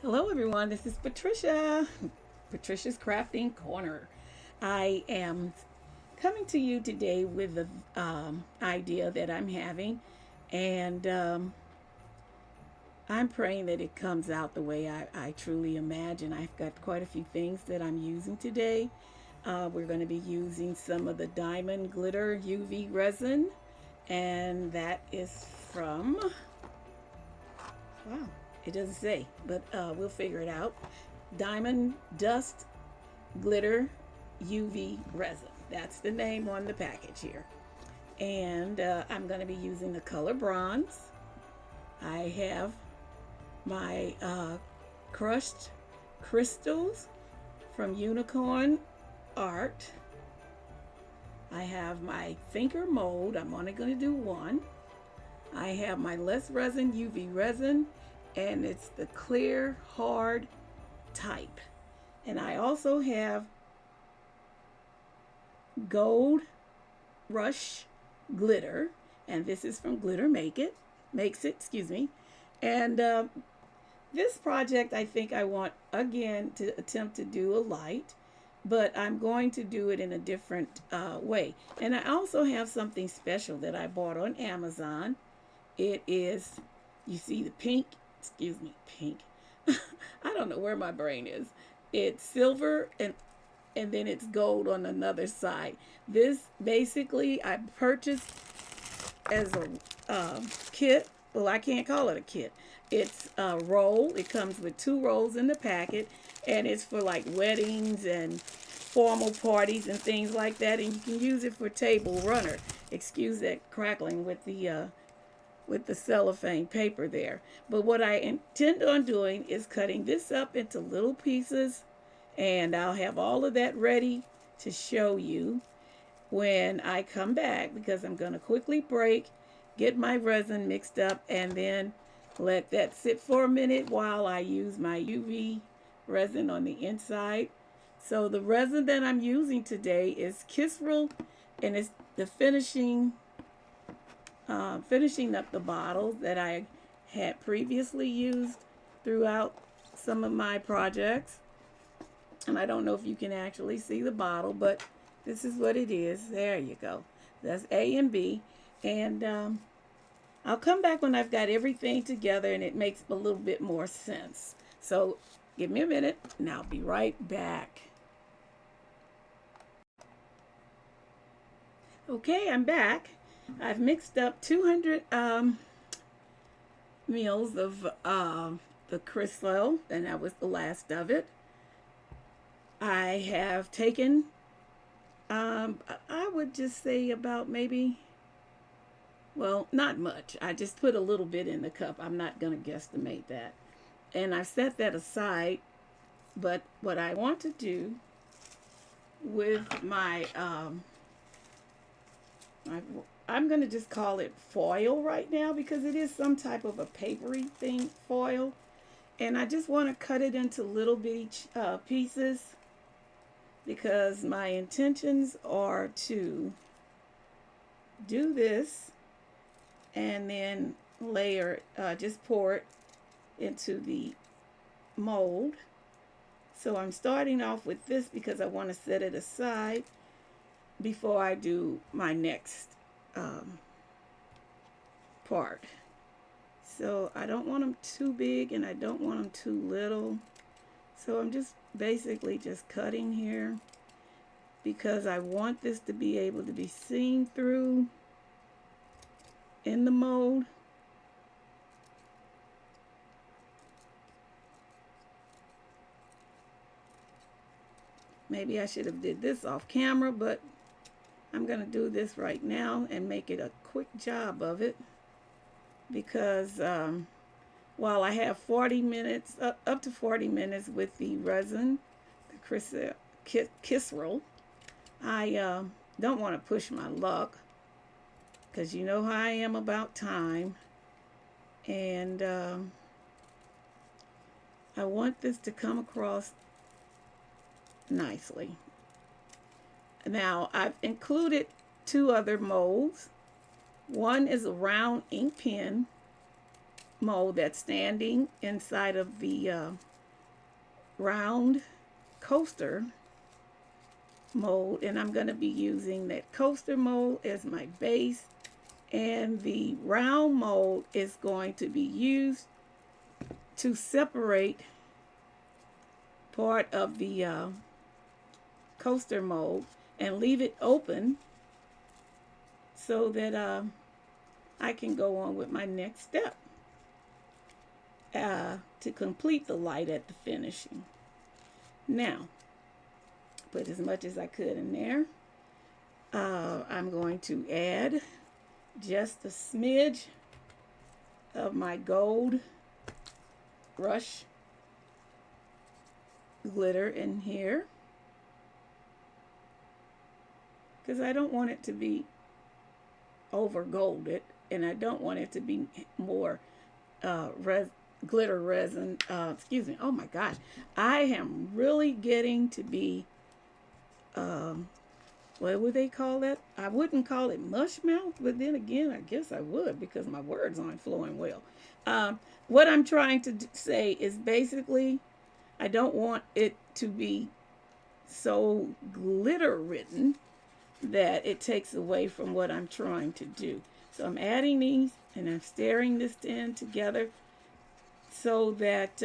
Hello, everyone. This is Patricia, Patricia's Crafting Corner. I am coming to you today with the idea that I'm having, and I'm praying that it comes out the way I truly imagine. I've got quite a few things that I'm using today. We're going to be using some of the Diamond Glitter UV resin, and that is from, wow, it doesn't say, but we'll figure it out. Diamond Dust Glitter UV Resin. That's the name on the package here. And I'm going to be using the color bronze. I have my crushed crystals from Unicorn Art. I have my Thinker mold. I'm only going to do one. I have my Less Resin UV resin, and it's the clear hard type. And I also have Gold Rush glitter, and this is from Glitter Makes It, excuse me. And this project, I think I want again to attempt to do a light, but I'm going to do it in a different way. And I also have something special that I bought on Amazon. It is, you see the pink, excuse me, pink. I don't know where my brain is. It's silver and then it's gold on another side. This basically I purchased as a kit. Well, I can't call it a kit. It's a roll. It comes with two rolls in the packet, and it's for like weddings and formal parties and things like that. And you can use it for table runner. Excuse that crackling with the cellophane paper there. But what I intend on doing is cutting this up into little pieces, and I'll have all of that ready to show you when I come back, because I'm going to quickly break, get my resin mixed up, and then let that sit for a minute while I use my UV resin on the inside. So the resin that I'm using today is Kisril, and it's the finishing up the bottles that I had previously used throughout some of my projects. And I don't know if you can actually see the bottle, but this is what it is. There you go. That's A and B. And I'll come back when I've got everything together and it makes a little bit more sense. So give me a minute and I'll be right back. Okay, I'm back. I've mixed up 200 mils of the crystal, and that was the last of it. I have taken, I would just say about maybe, well, not much. I just put a little bit in the cup. I'm not going to guesstimate that. And I've set that aside. But what I want to do with I'm going to just call it foil right now because it is some type of a papery thing, foil. And I just want to cut it into little bitty pieces because my intentions are to do this and then layer, just pour it into the mold. So I'm starting off with this because I want to set it aside before I do my next part. So I don't want them too big and I don't want them too little. So I'm just basically just cutting here because I want this to be able to be seen through in the mold. Maybe I should have did this off camera, but I'm going to do this right now and make it a quick job of it because while I have 40 minutes, up to 40 minutes with the resin, the Kisril, I don't want to push my luck because you know how I am about time. And I want this to come across nicely. Now, I've included two other molds. One is a round ink pen, mold that's standing inside of the round coaster mold, and I'm going to be using that coaster mold as my base, and the round mold is going to be used to separate part of the coaster mold and leave it open so that I can go on with my next step to complete the light at the finishing. Now, put as much as I could in there. I'm going to add just a smidge of my gold rush glitter in here because I don't want it to be over golded, and I don't want it to be more glitter resin. Excuse me. Oh my gosh, I am really getting to be what would they call that? I wouldn't call it mush mouth, but then again, I guess I would because my words aren't flowing well. What I'm trying to say is basically, I don't want it to be so glitter ridden that it takes away from what I'm trying to do. So I'm adding these and I'm stirring this in together so that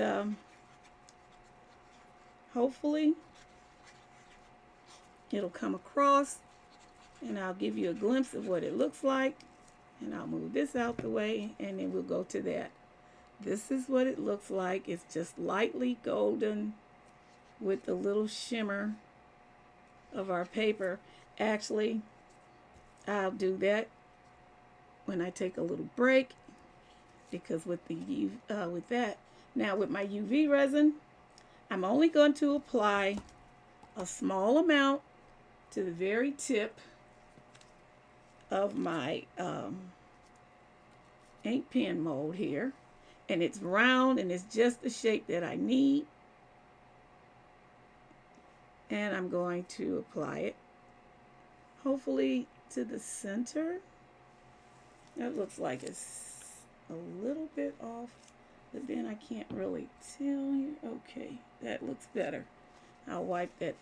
hopefully it'll come across, and I'll give you a glimpse of what it looks like, and I'll move this out the way, and then we'll go to that. This is what it looks like. It's just lightly golden with a little shimmer of our paper. Actually, I'll do that when I take a little break, because with that, now with my UV resin, I'm only going to apply a small amount to the very tip of my ink pen mold here, and it's round and it's just the shape that I need, and I'm going to apply it hopefully to the center. That looks like it's a little bit off, but then I can't really tell here. Okay, that looks better. I'll wipe that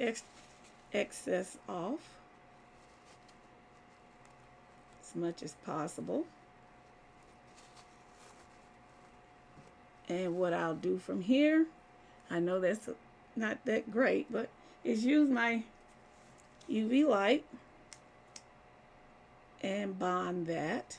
excess off as much as possible. And what I'll do from here, I know that's not that great, but is use my UV light and bond that.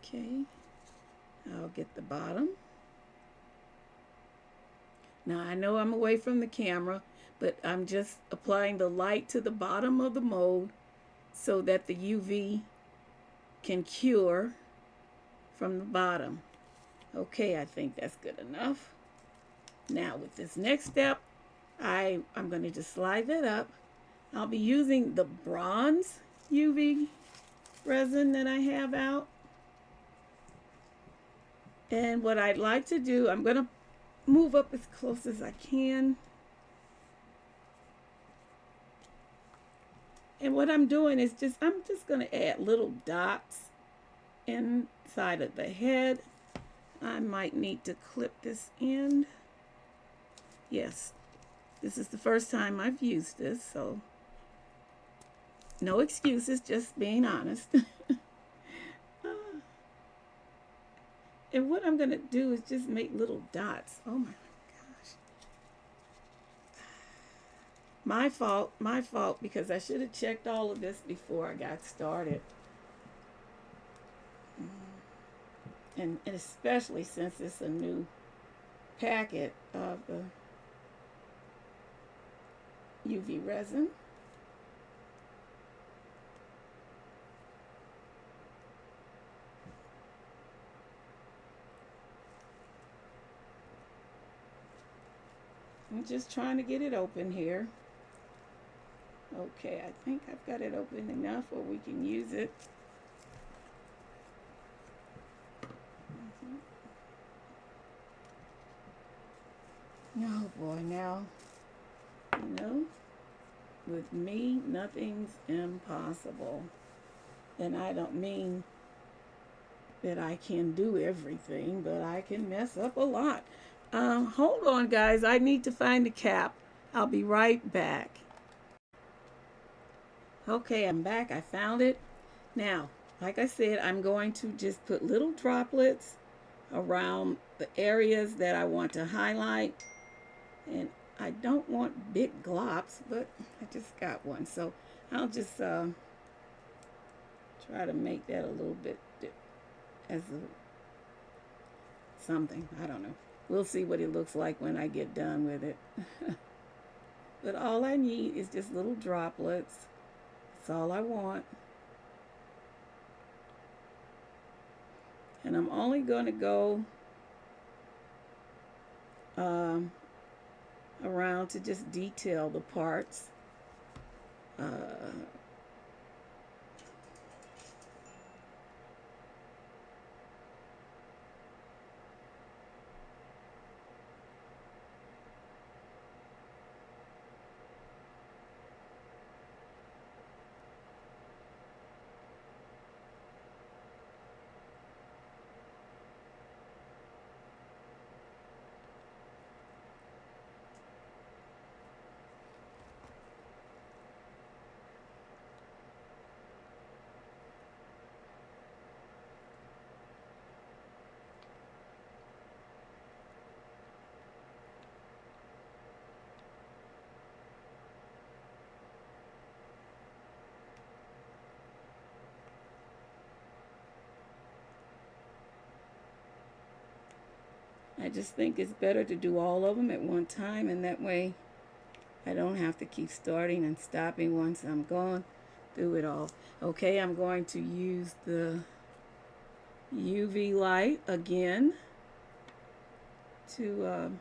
Okay, I'll get the bottom. Now I know I'm away from the camera, but I'm just applying the light to the bottom of the mold so that the UV can cure from the bottom. Okay, I think that's good enough. Now with this next step, I'm going to just slide that up. I'll be using the bronze UV resin that I have out. And what I'd like to do, I'm going to move up as close as I can. And what I'm doing is I'm just going to add little dots inside of the head. I might need to clip this end. Yes, this is the first time I've used this, so no excuses, just being honest. And what I'm going to do is just make little dots. Oh my gosh. My fault, because I should have checked all of this before I got started. And especially since it's a new packet of the UV resin. I'm just trying to get it open here. Okay, I think I've got it open enough where we can use it. Oh boy, now, you know, with me, nothing's impossible. And I don't mean that I can do everything, but I can mess up a lot. Hold on, guys. I need to find the cap. I'll be right back. Okay, I'm back. I found it. Now, like I said, I'm going to just put little droplets around the areas that I want to highlight. And I don't want big glops, but I just got one. So I'll just try to make that a little bit as something. I don't know. We'll see what it looks like when I get done with it. But all I need is just little droplets. That's all I want. And I'm only going to go around to just detail the parts. I just think it's better to do all of them at one time, and that way I don't have to keep starting and stopping once I'm gone through it all. Okay, I'm going to use the UV light again to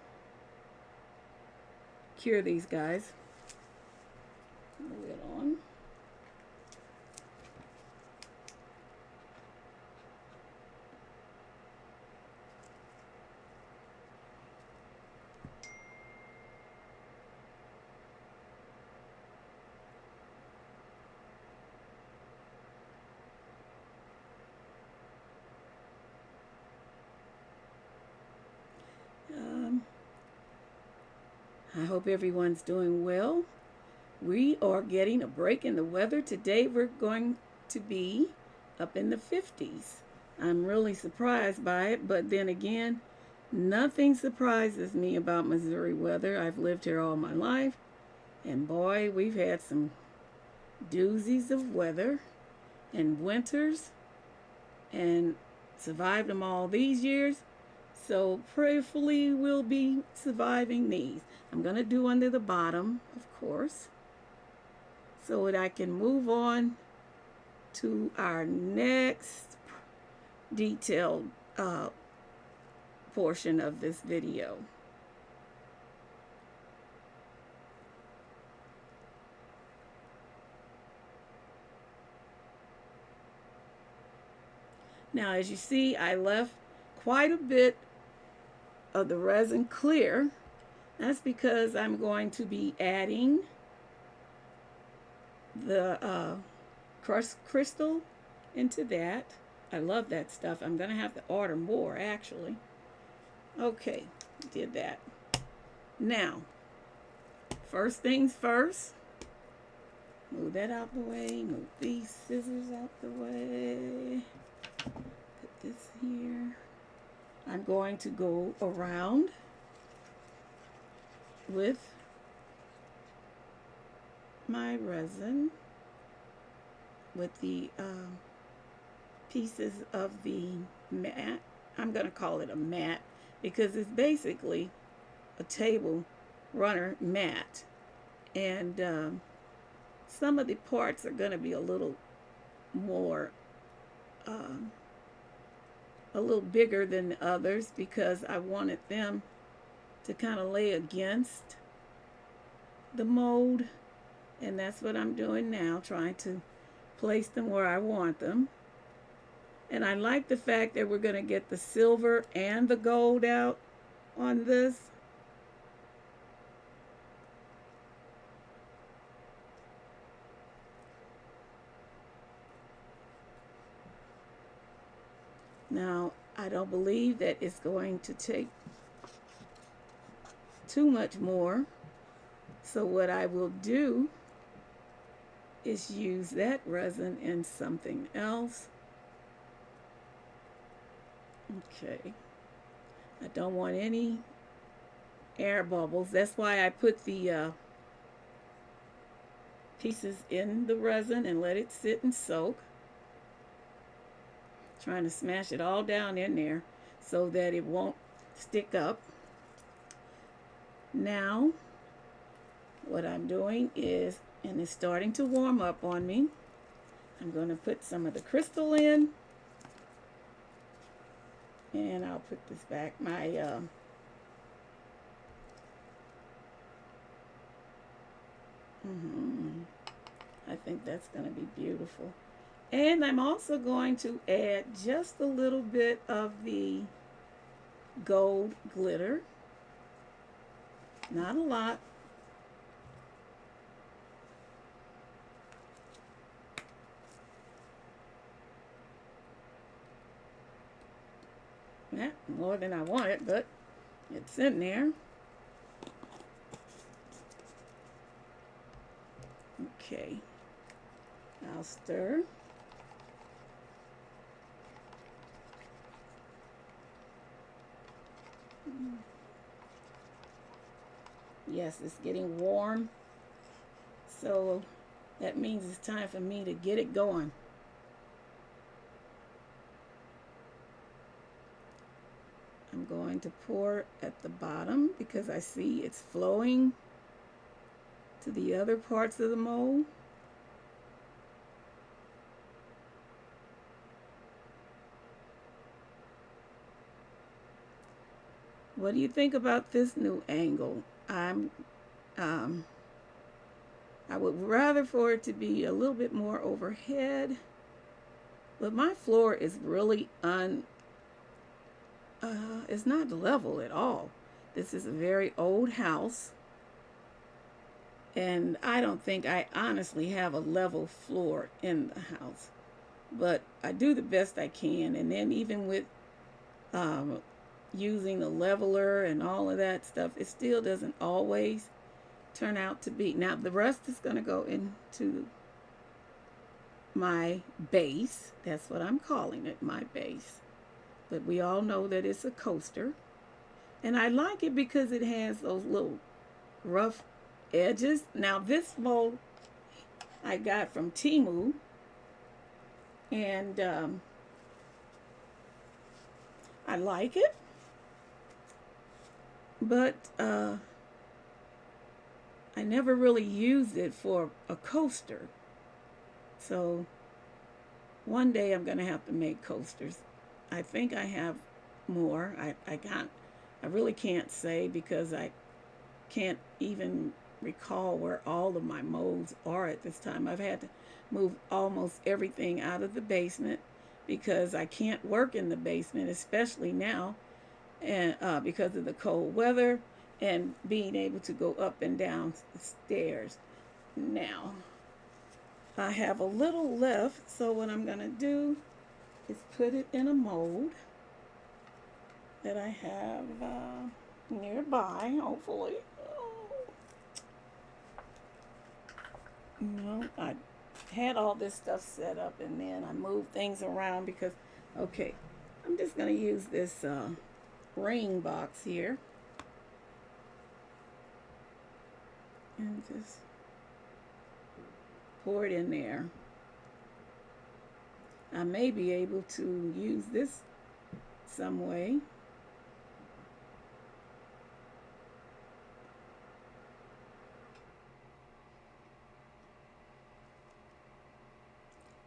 cure these guys. Move it on. I hope everyone's doing well. We are getting a break in the weather. Today we're going to be up in the 50s. I'm really surprised by it, but then again, nothing surprises me about Missouri weather. I've lived here all my life, and boy, we've had some doozies of weather and winters and survived them all these years. So prayerfully we'll be surviving these. I'm going to do under the bottom, of course, so that I can move on to our next detailed portion of this video. Now, as you see, I left quite a bit of the resin clear. That's because I'm going to be adding the crushed crystal into that. I love that stuff. I'm going to have to order more, actually. Okay, did that. Now, first things first. Move that out the way. Move these scissors out the way. Put this here. I'm going to go around with my resin with the pieces of the mat. I'm going to call it a mat because it's basically a table runner mat, and some of the parts are going to be a little more a little bigger than the others because I wanted them to kind of lay against the mold, and that's what I'm doing now, trying to place them where I want them. And I like the fact that we're going to get the silver and the gold out on this. Now, I don't believe that it's going to take too much more. So what I will do is use that resin in something else. Okay. I don't want any air bubbles. That's why I put the pieces in the resin and let it sit and soak. Trying to smash it all down in there so that it won't stick up. Now, what I'm doing is, and it's starting to warm up on me, I'm going to put some of the crystal in. And I'll put this back. I think that's going to be beautiful. And I'm also going to add just a little bit of the gold glitter. Not a lot. Yeah, more than I wanted, but it's in there. Okay. I'll stir. Yes, it's getting warm. So that means it's time for me to get it going. I'm going to pour at the bottom because I see it's flowing to the other parts of the mold. What do you think about this new angle? I would rather for it to be a little bit more overhead, but my floor is really it's not level at all. This is a very old house, and I don't think I honestly have a level floor in the house, but I do the best I can. And then even with using the leveler and all of that stuff, it still doesn't always turn out to be. Now the rest is going to go into my base. That's what I'm calling it, my base. But we all know that it's a coaster. And I like it because it has those little rough edges. Now this mold I got from Temu. And I like it. But I never really used it for a coaster. So one day I'm going to have to make coasters. I think I have more. I really can't say because I can't even recall where all of my molds are at this time. I've had to move almost everything out of the basement because I can't work in the basement, especially now, and because of the cold weather and being able to go up and down the stairs. Now, I have a little left, so what I'm going to do is put it in a mold that I have nearby, hopefully. I had all this stuff set up and then I moved things around because, okay, I'm just going to use this ring box here and just pour it in there. I may be able to use this some way.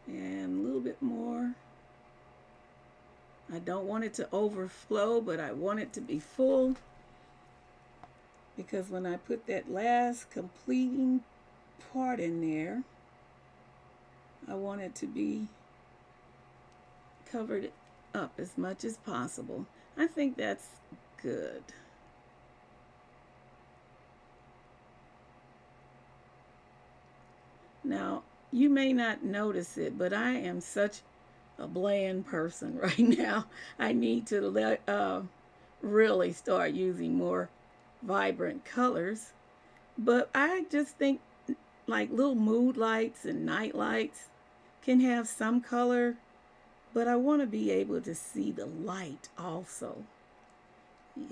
And a little bit more. I don't want it to overflow, but I want it to be full. because when I put that last completing part in there, I want it to be covered up as much as possible. I think that's good. Now, you may not notice it, but I am such a bland person right now. I need to really start using more vibrant colors. But I just think like little mood lights and night lights can have some color, but I want to be able to see the light also. Yeah,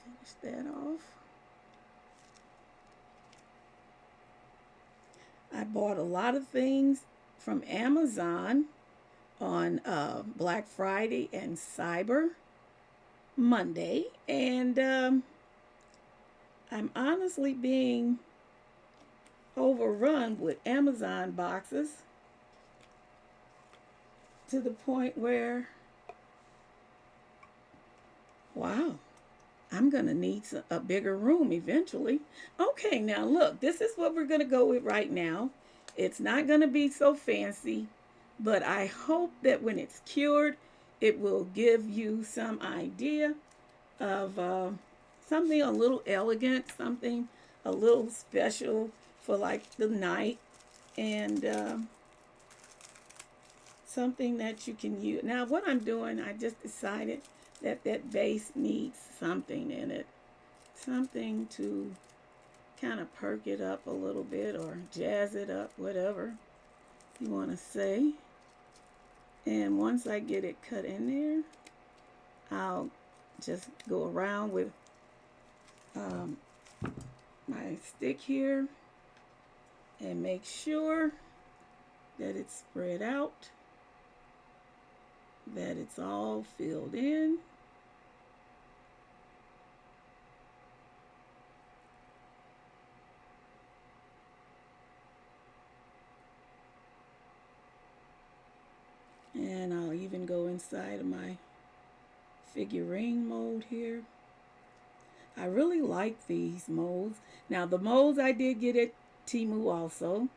finish that off. I bought a lot of things from Amazon on Black Friday and Cyber Monday, and I'm honestly being overrun with Amazon boxes to the point where, wow, I'm going to need a bigger room eventually. Okay, now look, this is what we're going to go with right now. It's not going to be so fancy, but I hope that when it's cured, it will give you some idea of something a little elegant, something a little special for like the night, and something that you can use. Now, what I'm doing, I just decided that that vase needs something in it, something to kind of perk it up a little bit or jazz it up, whatever you want to say. And once I get it cut in there, I'll just go around with my stick here and make sure that it's spread out, that it's all filled in. And I'll even go inside of my figurine mold here. I really like these molds. Now the molds I did get at Temu also.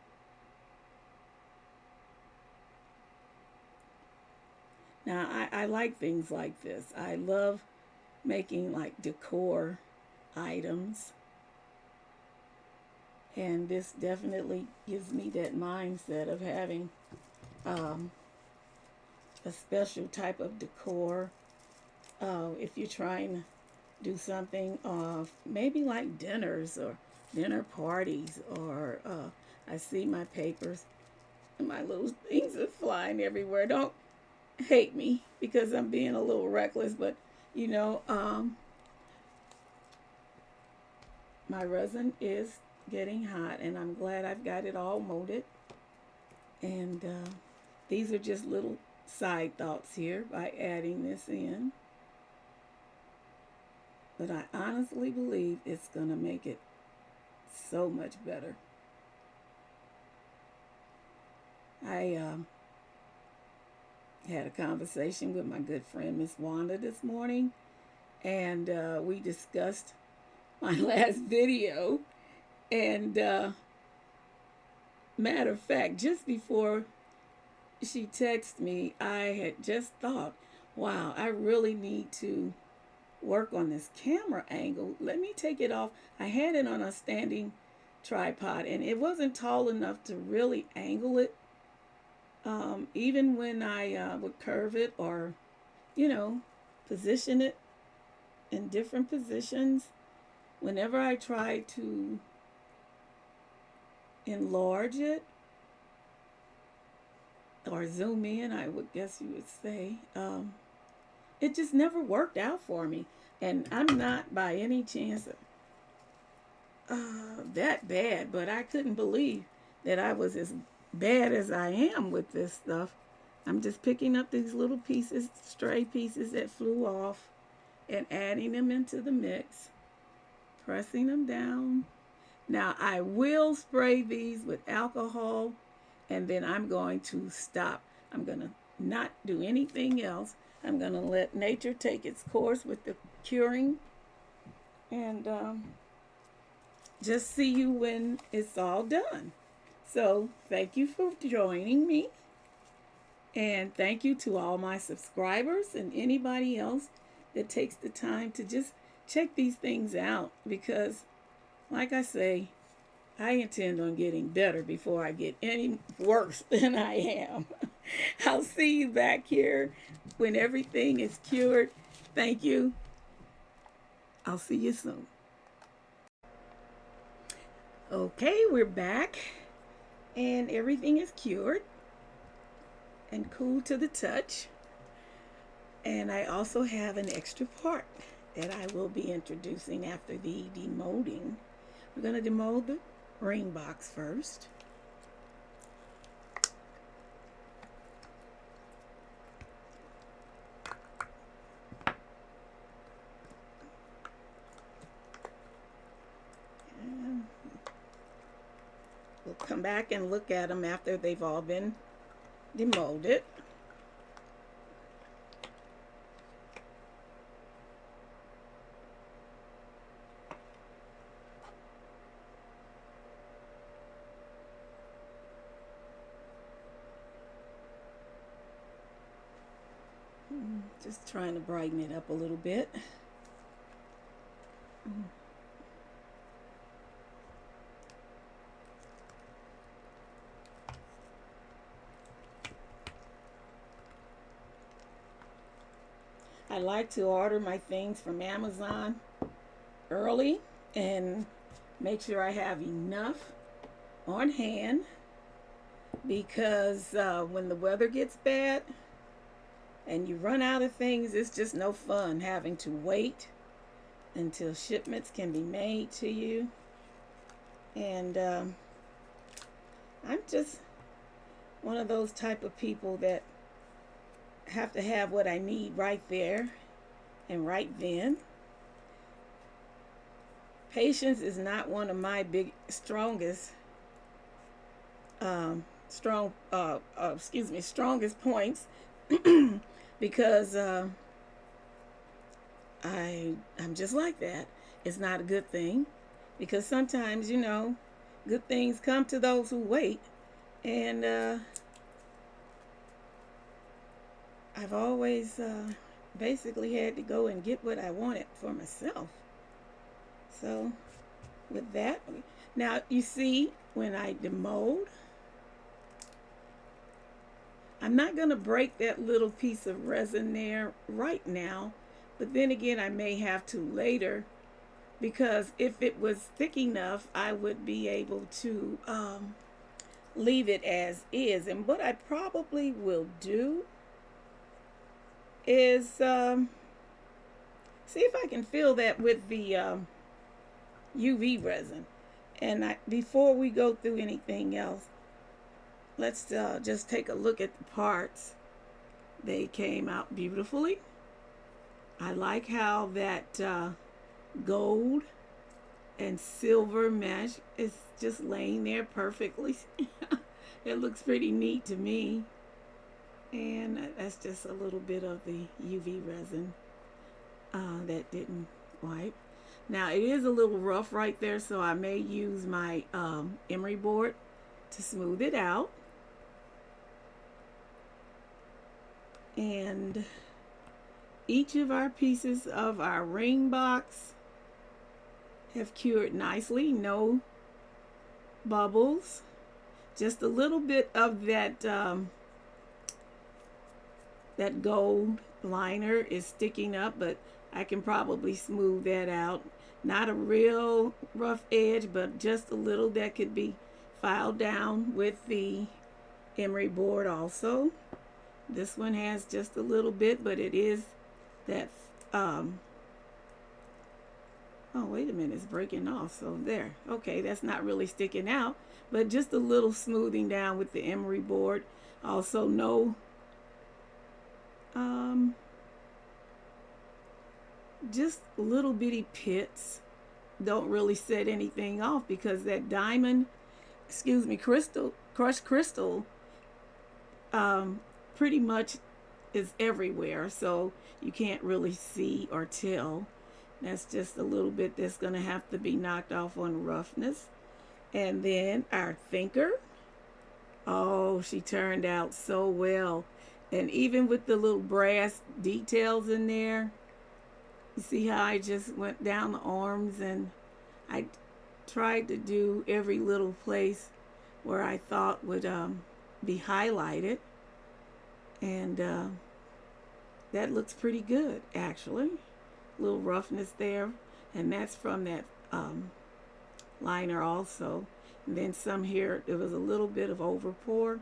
Now I like things like this. I love making like decor items. And this definitely gives me that mindset of having um, a special type of decor. If you're trying to do something, maybe like dinners or dinner parties, or I see my papers and my little things are flying everywhere. Don't hate me because I'm being a little reckless, but you know, my resin is getting hot, and I'm glad I've got it all molded. And these are just little side thoughts here by adding this in. But I honestly believe it's going to make it so much better. I had a conversation with my good friend Miss Wanda this morning, and we discussed my last video. And matter of fact, just before she texted me, I had just thought, wow, I really need to work on this camera angle. Let me take it off. I had it on a standing tripod, and it wasn't tall enough to really angle it. Even when I would curve it or, you know, position it in different positions, whenever I try to enlarge it or zoom in, I would guess you would say, it just never worked out for me. And I'm not by any chance that bad, but I couldn't believe that I was as bad as I am with this stuff. I'm just picking up these little pieces, stray pieces that flew off, and adding them into the mix, pressing them down. Now I will spray these with alcohol, and then I'm going to stop. I'm going to not do anything else. I'm going to let nature take its course with the curing and just see you when it's all done. So thank you for joining me, and thank you to all my subscribers and anybody else that takes the time to just check these things out, because like I say, I intend on getting better before I get any worse than I am. I'll see you back here when everything is cured. Thank you. I'll see you soon. Okay, we're back and everything is cured and cool to the touch. And I also have an extra part that I will be introducing after the demolding. We're going to demold the ring box first. And we'll come back and look at them after they've all been demolded. Just trying to brighten it up a little bit. I like to order my things from Amazon early and make sure I have enough on hand, because when the weather gets bad and you run out of things, it's just no fun having to wait until shipments can be made to you. And I'm just one of those type of people that have to have what I need right there and right then. Patience is not one of my strongest strongest points, because I'm just like that. It's not a good thing, because sometimes, good things come to those who wait, and I've always basically had to go and get what I wanted for myself. So with that, now you see when I demold, I'm not going to break that little piece of resin there right now, but then again I may have to later, because if it was thick enough I would be able to leave it as is. And what I probably will do is see if I can fill that with the UV resin. And before we go through anything else, let's just take a look at the parts. They came out beautifully. I like how that gold and silver mesh is just laying there perfectly. It looks pretty neat to me. And that's just a little bit of the UV resin that didn't wipe. Now it is a little rough right there, so I may use my emery board to smooth it out. And each of our pieces of our ring box have cured nicely. No bubbles. Just a little bit of that that gold liner is sticking up, but I can probably smooth that out. Not a real rough edge, but just a little that could be filed down with the emery board also. This one has just a little bit, but it is that oh wait a minute, it's breaking off. So there, okay, that's not really sticking out, but just a little smoothing down with the emery board. Also no just little bitty pits. Don't really set anything off, because that diamond, crushed crystal, pretty much is everywhere, so you can't really see or tell. That's just a little bit that's going to have to be knocked off on roughness. And then our thinker. Oh, she turned out so well. And even with the little brass details in there, you see how I just went down the arms, and I tried to do every little place where I thought would be highlighted. And that looks pretty good, actually. A little roughness there. And that's from that liner also. And then some here, there was a little bit of over pour,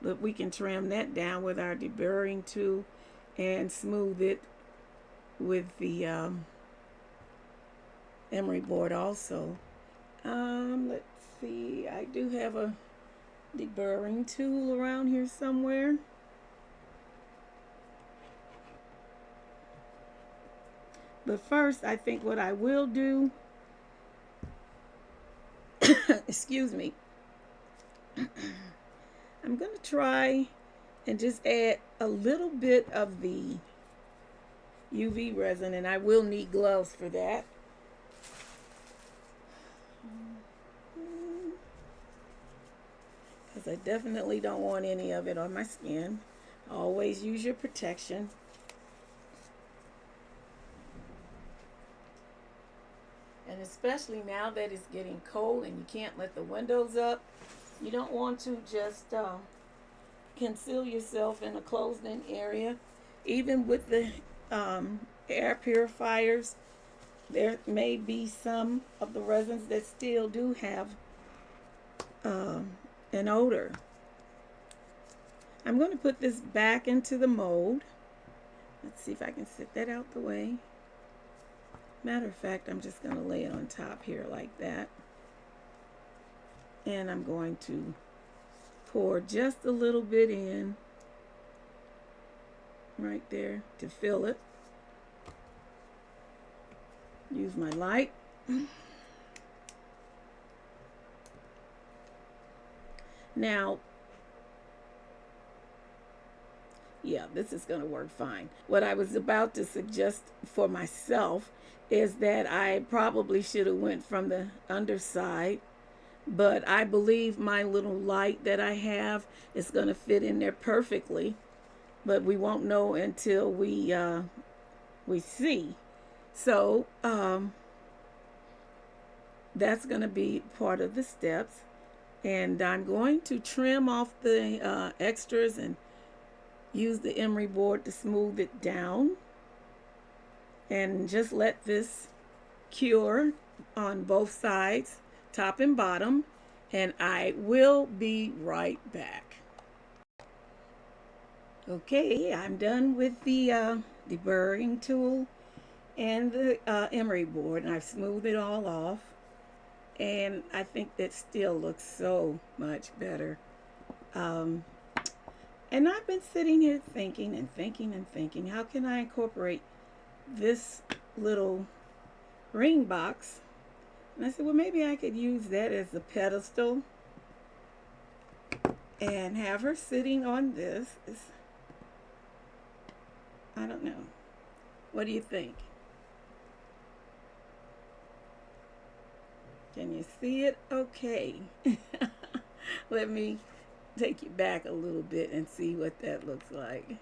but we can trim that down with our deburring tool and smooth it with the emery board also. Let's see, I do have a deburring tool around here somewhere. But first, I think what I will do, excuse me, I'm going to try and just add a little bit of the UV resin, and I will need gloves for that. Because I definitely don't want any of it on my skin. Always use your protection. And especially now that it's getting cold and you can't let the windows up, you don't want to just conceal yourself in a closed-in area. Even with the air purifiers, there may be some of the resins that still do have an odor. I'm going to put this back into the mold. Let's see if I can set that out the way. Matter of fact, I'm just going to lay it on top here like that. And I'm going to pour just a little bit in right there to fill it. Use my light. Now, yeah, this is going to work fine. What I was about to suggest for myself is that I probably should have went from the underside, but I believe my little light that I have is going to fit in there perfectly, but we won't know until we see. So that's going to be part of the steps, and I'm going to trim off the extras and use the emery board to smooth it down, and just let this cure on both sides, top and bottom, and I will be right back. Okay, I'm done with the deburring tool and the emery board, and I've smoothed it all off, and I think that still looks so much better. And I've been sitting here thinking and thinking and thinking, how can I incorporate this little ring box? And I said, well, maybe I could use that as a pedestal and have her sitting on this. I don't know. What do you think? Can you see it? Okay. Let me take you back a little bit and see what that looks like.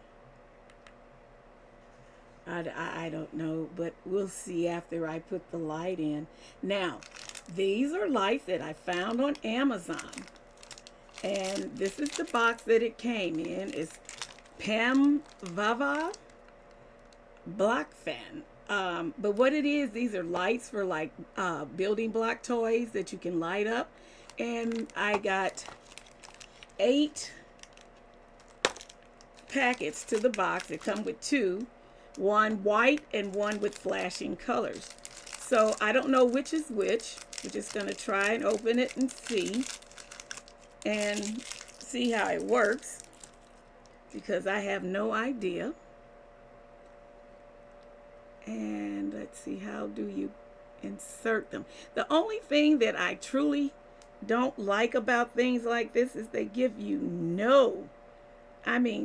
I don't know, but we'll see after I put the light in. Now, these are lights that I found on Amazon. And this is the box that it came in. It's Pamvava Block Fan. But what it is, these are lights for like building block toys that you can light up. And I got 8 packets to the box. They come with 2. One white and one with flashing colors. So I don't know which is which. We're just going to try and open it and see how it works, because I have no idea. And let's see, how do you insert them? The only thing that I truly don't like about things like this is they give you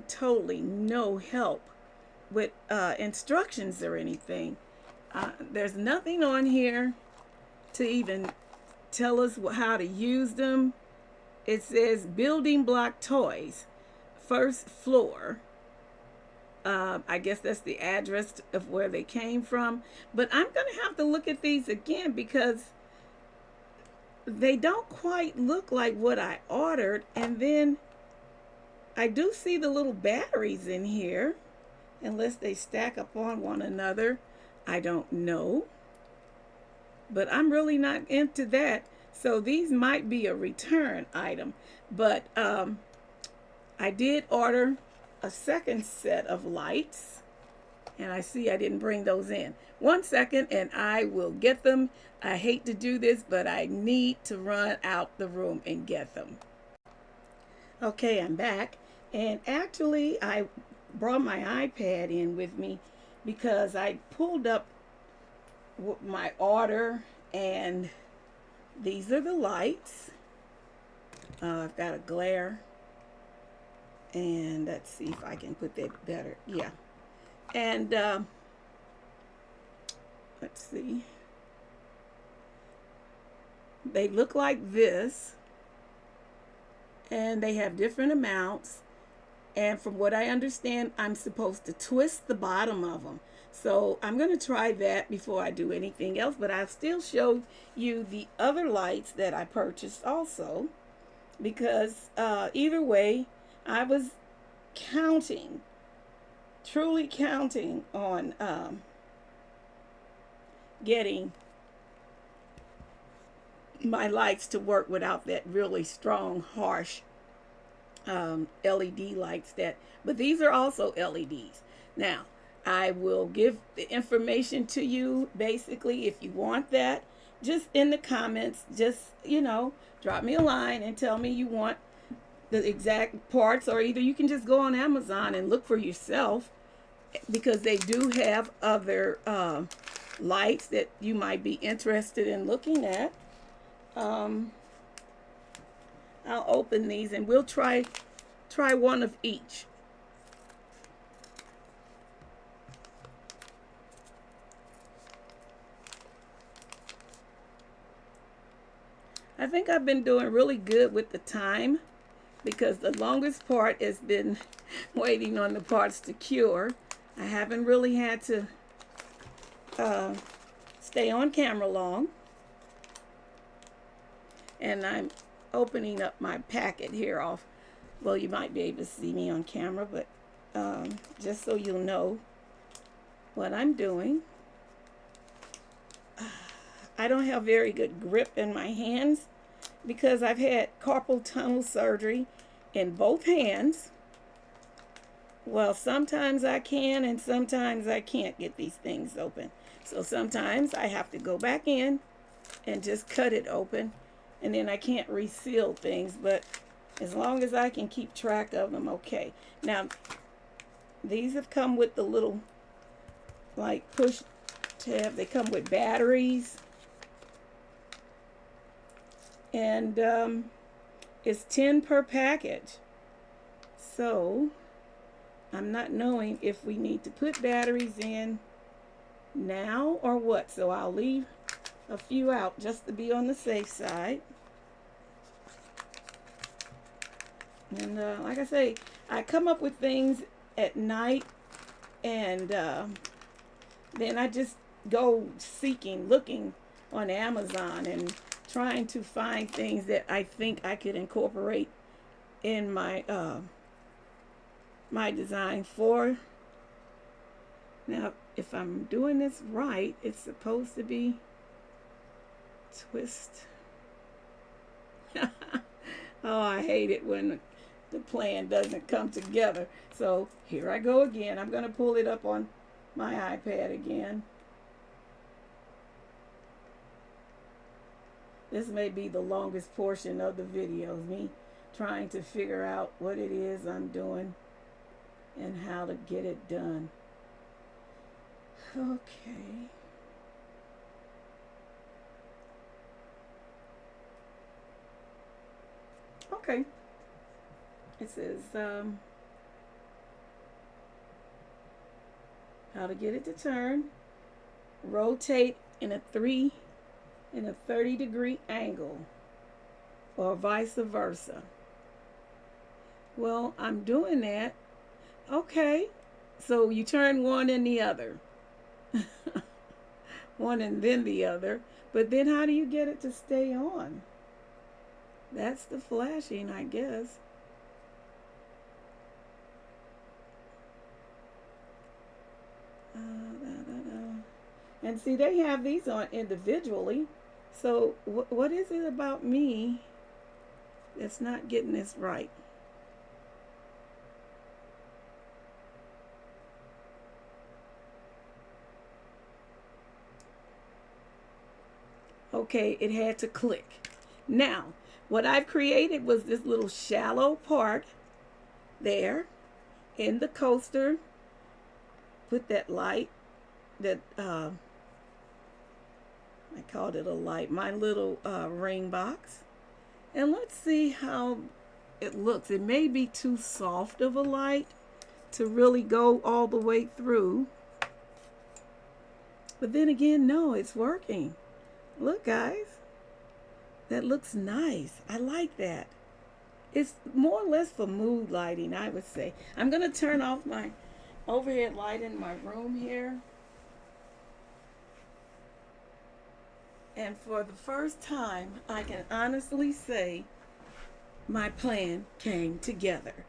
totally no help with instructions or anything. There's nothing on here to even tell us how to use them. It says building block toys, first floor. I guess that's the address of where they came from. But I'm going to have to look at these again because they don't quite look like what I ordered. And then I do see the little batteries in here, unless they stack upon one another. I don't know. But I'm really not into that. So these might be a return item. But I did order a second set of lights. And I see I didn't bring those in. 1 second and I will get them. I hate to do this, but I need to run out the room and get them. Okay, I'm back. And actually, I brought my iPad in with me because I pulled up my order, and these are the lights. I've got a glare, and let's see if I can put that better. Yeah, and let's see. They look like this, and they have different amounts. And from what I understand, I'm supposed to twist the bottom of them. So I'm going to try that before I do anything else, but I'll still show you the other lights that I purchased also, because either way, I was counting, truly counting on getting my lights to work without that really strong, harsh LED lights but these are also LEDs. Now, I will give the information to you basically if you want that. Just in the comments, just, drop me a line and tell me you want the exact parts, or either you can just go on Amazon and look for yourself, because they do have other lights that you might be interested in looking at. I'll open these and we'll try one of each. I think I've been doing really good with the time, because the longest part has been waiting on the parts to cure. I haven't really had to stay on camera long. And I'm opening up my packet here off. Well, you might be able to see me on camera, but just so you'll know what I'm doing. I don't have very good grip in my hands because I've had carpal tunnel surgery in both hands. Well, sometimes I can and sometimes I can't get these things open. So sometimes I have to go back in and just cut it open, and then I can't reseal things, but as long as I can keep track of them, okay. Now, these have come with the little, like, push tab. They come with batteries. And it's 10 per package. So, I'm not knowing if we need to put batteries in now or what. So, I'll leave a few out just to be on the safe side. And like I say, I come up with things at night, and then I just go seeking, looking on Amazon and trying to find things that I think I could incorporate in my my design for. Now, if I'm doing this right, it's supposed to be twist. Oh, I hate it when the plan doesn't come together. So here I go again. I'm going to pull it up on my iPad again. This may be the longest portion of the video, me trying to figure out what it is I'm doing and how to get it done. Okay. Okay. It says how to get it to turn. rotate in a 30-degree angle, or vice versa. Well, I'm doing that. Okay. So you turn one and the other. One and then the other. But then how do you get it to stay on? That's the flashing, I guess. And see, they have these on individually. So what is it about me that's not getting this right? Okay, it had to click. Now, what I've created was this little shallow part there in the coaster. Put that light that I called it a light, my little ring box. And let's see how it looks. It may be too soft of a light to really go all the way through. But then again, no, it's working. Look, guys. That looks nice. I like that. It's more or less for mood lighting, I would say. I'm going to turn off my overhead light in my room here. And for the first time, I can honestly say my plan came together.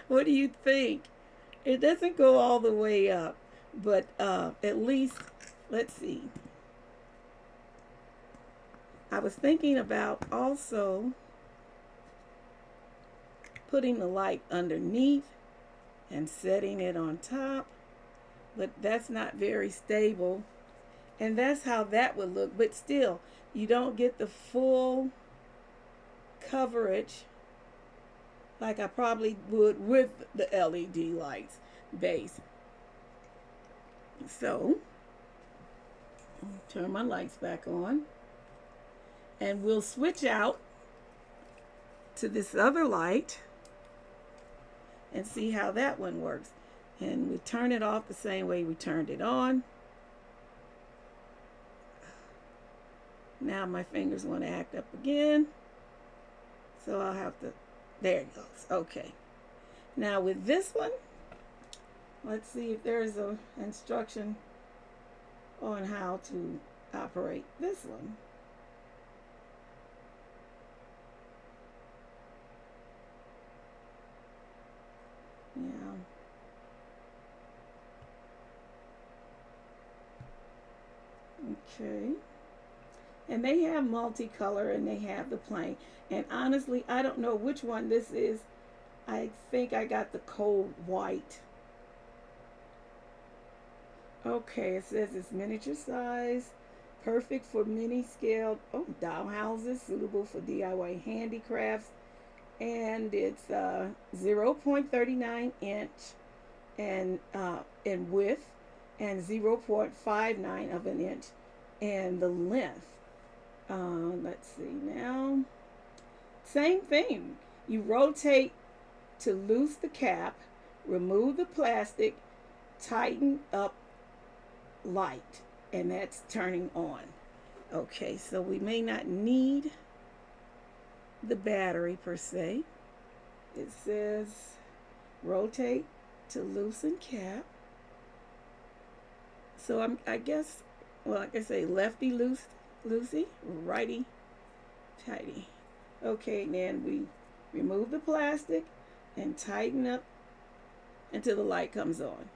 What do you think? It doesn't go all the way up, but at least, let's see. I was thinking about also putting the light underneath and setting it on top, but that's not very stable. And that's how that would look. But still, you don't get the full coverage like I probably would with the LED lights base. So, turn my lights back on. And we'll switch out to this other light and see how that one works. And we turn it off the same way we turned it on. Now my fingers want to act up again. So I'll have to, there it goes. Okay. Now with this one, let's see if there's an instruction on how to operate this one. Yeah. Okay. And they have multicolor and they have the plain. And honestly, I don't know which one this is. I think I got the cold white. Okay, it says it's miniature size, perfect for mini scale doll houses, suitable for DIY handicrafts. And it's 0.39 inch and in width and 0.59 of an inch in the length. Let's see now. Same thing. You rotate to loose the cap, remove the plastic, tighten up light, and that's turning on. Okay, so we may not need the battery per se. It says rotate to loosen cap. So I guess, well, like I say, lefty loosey, righty tighty. Okay, then we remove the plastic and tighten up until the light comes on.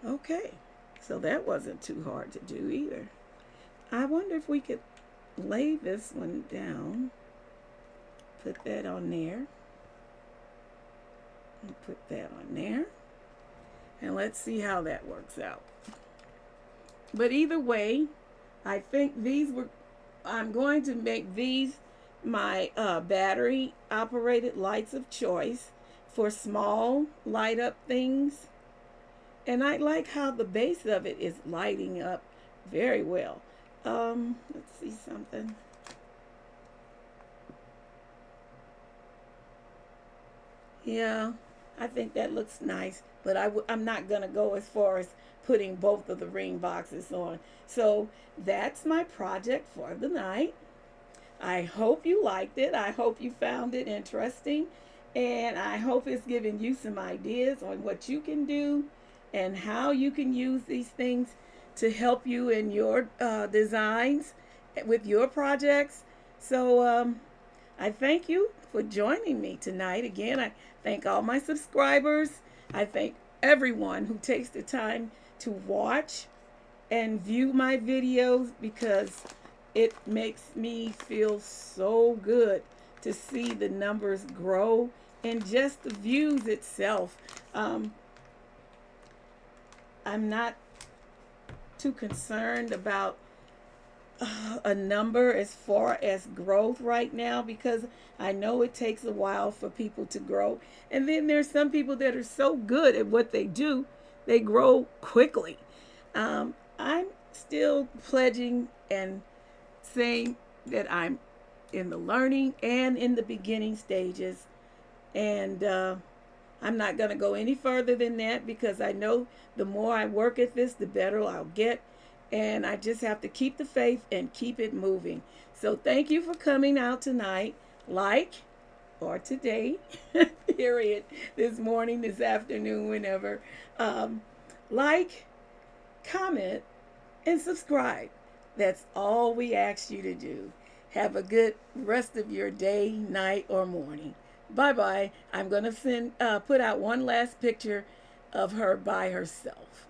Okay, so that wasn't too hard to do either. I wonder if we could lay this one down. Put that on there. And put that on there. And let's see how that works out. But either way, I think I'm going to make these my battery operated lights of choice for small light up things. And I like how the base of it is lighting up very well. Let's see something. Yeah, I think that looks nice, but I'm not going to go as far as putting both of the ring boxes on. So that's my project for the night. I hope you liked it. I hope you found it interesting. And I hope it's given you some ideas on what you can do and how you can use these things to help you in your designs with your projects. So I thank you for joining me tonight. Again, I thank all my subscribers. I thank everyone who takes the time to watch and view my videos, because it makes me feel so good to see the numbers grow and just the views itself. I'm not too concerned about a number as far as growth right now, because I know it takes a while for people to grow. And then there's some people that are so good at what they do, they grow quickly. I'm still pledging and saying that I'm in the learning and in the beginning stages. And I'm not going to go any further than that, because I know the more I work at this, the better I'll get. And I just have to keep the faith and keep it moving. So thank you for coming out tonight. Or today, period, this morning, this afternoon, whenever. Like, comment, and subscribe. That's all we ask you to do. Have a good rest of your day, night, or morning. Bye-bye. I'm going to put out one last picture of her by herself.